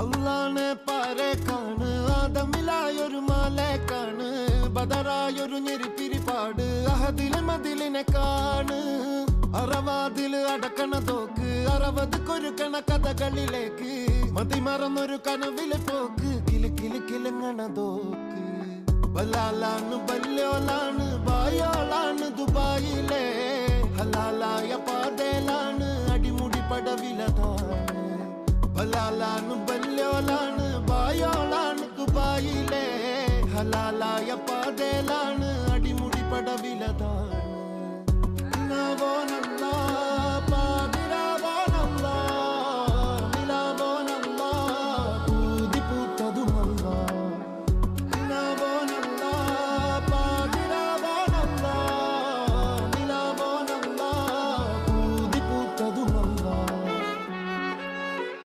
അള്ളാനെ പാരെ കാണ് ആദമിലായൊരു മാലേക്കാണ് ബദറായൊരു ഞെരിപ്പിരിപ്പാട് അഹദിലെ മതിലിനെ കാണ് അറവാതില് അടക്കണ തോക്ക് 60 കൊരുക്കണ കഥകളിലേക്ക് മതിമറന്നൊരു കനവിലെ പോക്ക് കിലി കിലി കിലങ്ങണ തോക്ക് ബലാലാണ് ബല്യോലാണ് ബായോളാണ് ദുബായിലെ ഹലാലായ പാതയിലാണ് അടിമുടി പടവിലതാണ് ബലാലാണ് ബല്യോലാണ് ബായോളാണ് ദുബായിലെ ഹലാലായ പാതയിലാണ്